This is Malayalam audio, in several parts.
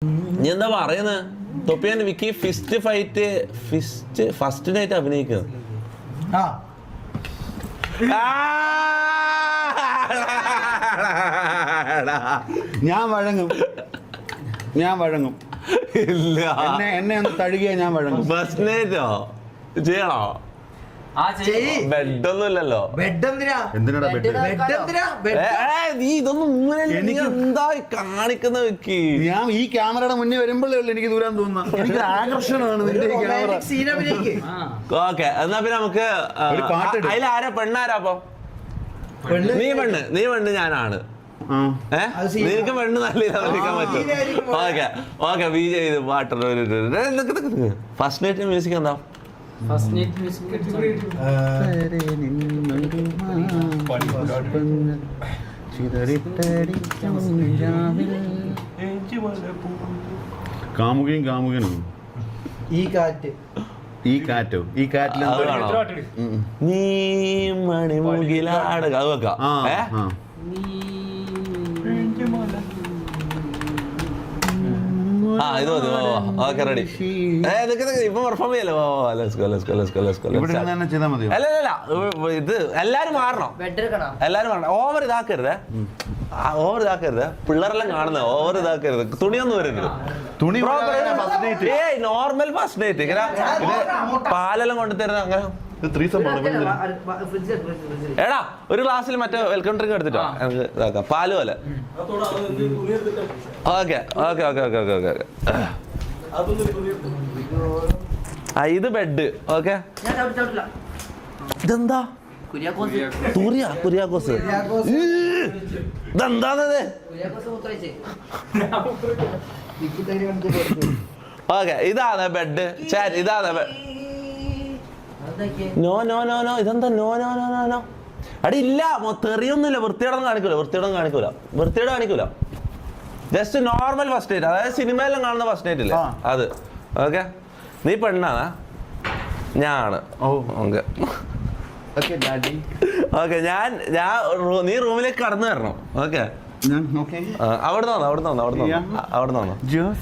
നീ എന്താ പറയുന്നത്? തൊപ്പിയാൻ വിക്കി ഫസ്റ്റ് നൈറ്റ് അഭിനയിക്കുന്നു. ഞാൻ വഴങ്ങും. ഇല്ല, എന്നെ ഒന്ന് തഴുകിയാ ഞാൻ വഴങ്ങും. ഫസ്റ്റ് നൈറ്റോ ചെയ്യണോ? ബെഡൊന്നും ഇല്ലല്ലോ. നീ ഇതൊന്നും എന്താ കാണിക്കുന്ന വെക്കി? ഞാൻ ഈ ക്യാമറയുടെ മുന്നേ വരുമ്പോഴേ ഉള്ളു എനിക്ക് ദൂരം തോന്നുന്നു. എനിക്ക് ആകർഷണമാണ് നിന്റെ ഈ ക്യാമറ. ഓക്കെ, എന്നാ പിന്നെ നമുക്ക് അതിലാരാ പെണ്ണാരാ? അപ്പൊ നീ പെണ്ണ് ഞാനാണ്. നിനക്ക് പെണ്ണ് നല്ല ഇതാക്കാൻ പറ്റും. ഓക്കെ ബി ചെയ്ത് പാട്ടുള്ള ഫസ്റ്റ് നൈറ്റ് മ്യൂസിക് എന്താ? ഫസ്റ്റ് നൈറ്റ് മ്യൂസിക് കാമുകനും ഈ കാറ്റോ ഈ കാറ്റിൽ നീ മണിമുകിലാടുക അത് വെക്കാം. ഇത് മതി. Okay ready. ഇപ്പൊ പെർഫോം ചെയ്യല്ലോ. അല്ല ഇത് എല്ലാരും മാറണം. ഓവർ ഇതാക്കരുത്. പിള്ളേരെല്ലാം കാണുന്നത് ഓവർ ഇതാക്കരുത്. തുണിയൊന്നും വരരുത്. നോർമൽ ഫസ്റ്റ് നൈറ്റ് ഇങ്ങനെ ഇത് പാലെല്ലാം കൊണ്ടുതരുന്ന അങ്ങനെ. എടാ ഒരു ഗ്ലാസ്സിൽ മറ്റേ വെൽക്കം ഡ്രിങ്ക് എടുത്തിട്ടോ നമുക്ക് ഇതാക്കാം. പാല് പോലെ. ഓക്കെ. ഇത് ബെഡ്. ഓക്കെ, ഇതെന്താ? കുര്യാക്കോസ്. ഇതെന്താന്നത്? ഓക്കെ, ഇതാണ് ബെഡ്. ഇതാണ് നോ. ഇതെന്താ? നോ. അടി ഇല്ല, തെറിയൊന്നുമില്ല. വൃത്തിയോടൊന്നും കാണിക്കൂല. ജസ്റ്റ് നോർമൽ ഫസ്റ്റ് നൈറ്റ്, അതായത് സിനിമയിലും കാണുന്ന ഫസ്റ്റ് നൈറ്റ് ഇല്ലേ അത്. ഓക്കെ, നീ പെണ്ണാണ്, ഞാനാണ്. ഓക്കെ, നീ റൂമിലേക്ക് കടന്നു വരണം. ഓക്കെ, അവിടെ വന്നോ.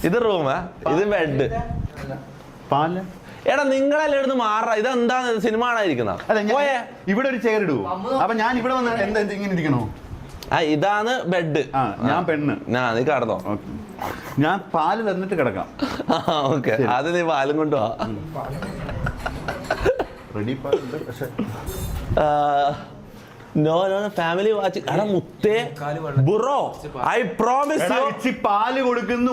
ഇത് റൂമാ, ഇത് ബെഡ്. എടാ നിങ്ങളെല്ലാം ഇവിടുന്ന് മാറാ. ഇതെന്താ സിനിമ കാണാതിരിക്കുന്ന? ഇവിടെ ഒരു ചെയർ ഇടുവോ? അപ്പൊ ഞാൻ ഇവിടെ വന്ന് എന്താ ഇങ്ങനെ ഇരിക്കണോ? ഇതാണ് ബെഡ്. ഞാൻ പെണ്ണ്. നീ കടന്നോ. ഞാൻ പാല് തന്നിട്ട് കിടക്കാം. ഓക്കെ, അത് നീ പാലും കൊണ്ടുപോവാ. No family watch. എടാ മുത്തേ ബ്രോ, ഐ പ്രോമിസ്. പാല് കൊടുക്കുന്നു,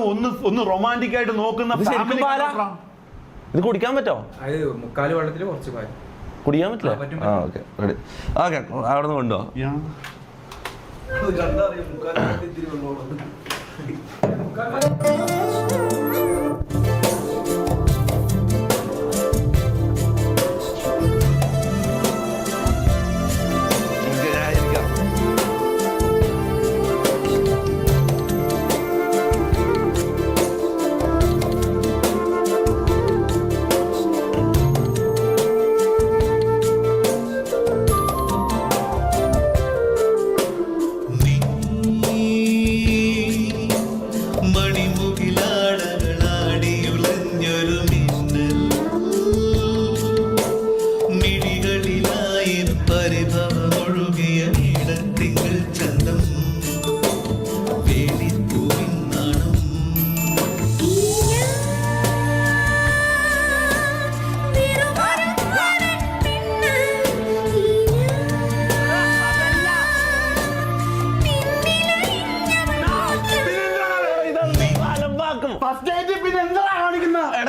ഒന്ന് റൊമാൻറ്റിക് ആയിട്ട് നോക്കുന്ന. ഇത് കുടിക്കാൻ പറ്റോ? മുക്കാല് വെള്ളത്തിൽ കുറച്ച് പാല് കുടിക്കാൻ പറ്റില്ല. Okay ready. ഓക്കെ, അവിടെ നിന്ന് കൊണ്ടുപോവാ.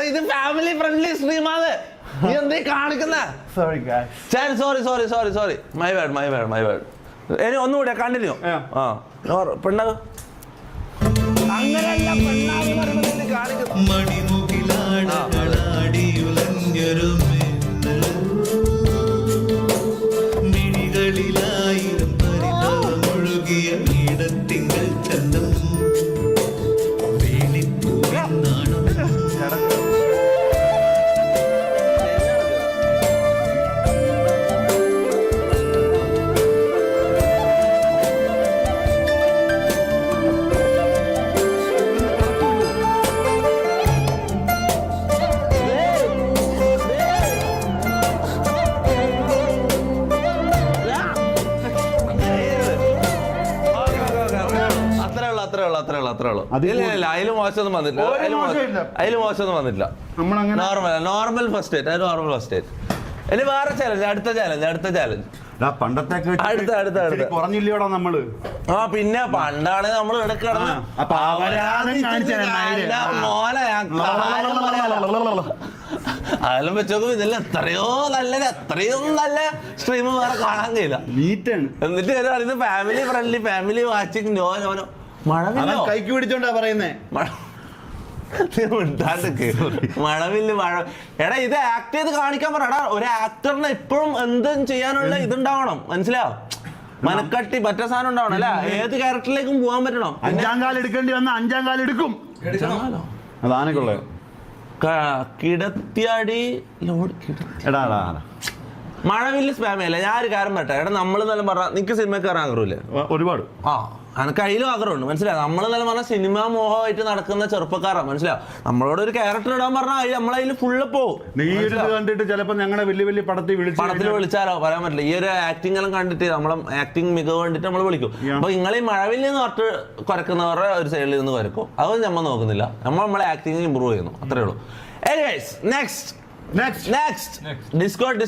ഇത് ഫാമിലി ഫ്രണ്ട്ലി സ്ട്രീമാണ്. നീ എന്തേ കാണിക്കുന്ന? സോറി. My bad. ഇനി ഒന്നുകൂടെ കണ്ടിന്യൂ. പെണ്ണ അങ്ങനെയല്ല, ഇല്ല അതില് മോശമൊന്നും വന്നില്ല, അതില് മോശമൊന്നും വന്നില്ല. Normal first date. ഇനി വേറെ ചാലഞ്ച്, അടുത്ത ചാലഞ്ച് പണ്ടത്തെ കുറഞ്ഞില്ലയോടാ നമ്മള്. ആ പിന്നെ പണ്ടാണ് നമ്മൾ ഇടക്കിടന്ന് അതെല്ലാം വെച്ചോക്കും ഇതെല്ലാം എത്രയോ നല്ല സ്ട്രീം വേറെ കാണാൻ കഴിയില്ല. എന്നിട്ട് പറയുന്നത് ഫാമിലി ഫ്രണ്ട്ലി, ഫാമിലി വാച്ചിങ്, മഴവില്ലോ കൈക്ക് പിടിച്ചോണ്ടാ പറയുന്നേ. മഴവില്ല എടാ ഇത് ആക്ട് ചെയ്ത് കാണിക്കാൻ പറയടാ. ഒരു ആക്ടറിന് എപ്പോഴും എന്തും ചെയ്യാനുള്ള ഇതുണ്ടാവണം, മനസ്സിലാവും. മനക്കട്ടി മറ്റേ സാധനം ഉണ്ടാവണം അല്ല, ഏത് ക്യാരക്ടറിലേക്കും പോകാൻ പറ്റണം. 5ാം കാലം എടുക്കേണ്ടി വന്ന 5ാം കാലം എടുക്കും. അതാനൊക്കെ കിടത്തിയാടി മഴവില്ല സ്പാമല്ല. ഞാൻ ഒരു കാര്യം പറ്റേ എടാ, നമ്മൾ നല്ല പറഞ്ഞ നിനക്ക് സിനിമയ്ക്ക് കയറാൻ ആഗ്രഹമില്ലേ? ഒരുപാട്. എനിക്ക് അതിലും ആഗ്രഹമുണ്ട്, മനസ്സിലാവും. നമ്മൾ നല്ല പറഞ്ഞ സിനിമ മോഹമായിട്ട് നടക്കുന്ന ചെറുപ്പക്കാരാണ്, മനസ്സിലാവും. നമ്മളോട് ഒരു ക്യാരക്ടർ ഇടാൻ പറഞ്ഞാൽ നമ്മളതിൽ ഫുള്ള് പോകും. കണ്ടിട്ട് ചിലപ്പോ ഞങ്ങളെ വലിയ പടത്തിൽ വിളിച്ചാലോ പറയാൻ പറ്റില്ല. ഈ ഒരു ആക്ടിംഗ് എല്ലാം കണ്ടിട്ട് നമ്മളെ ആക്ടിങ് മികവ് കണ്ടിട്ട് നമ്മൾ വിളിക്കും. അപ്പൊ നിങ്ങൾ ഈ മഴവിൽ നിന്ന് പറഞ്ഞിട്ട് കുരക്കുന്നവരുടെ ഒരു സൈഡിൽ നിന്ന് കുരക്കും, അതൊന്നും നമ്മൾ നോക്കുന്നില്ല. നമ്മളെ ആക്ടിങ് ഇമ്പ്രൂവ് ചെയ്യുന്നു, അത്രേ ഉള്ളൂ. Anyways next Discord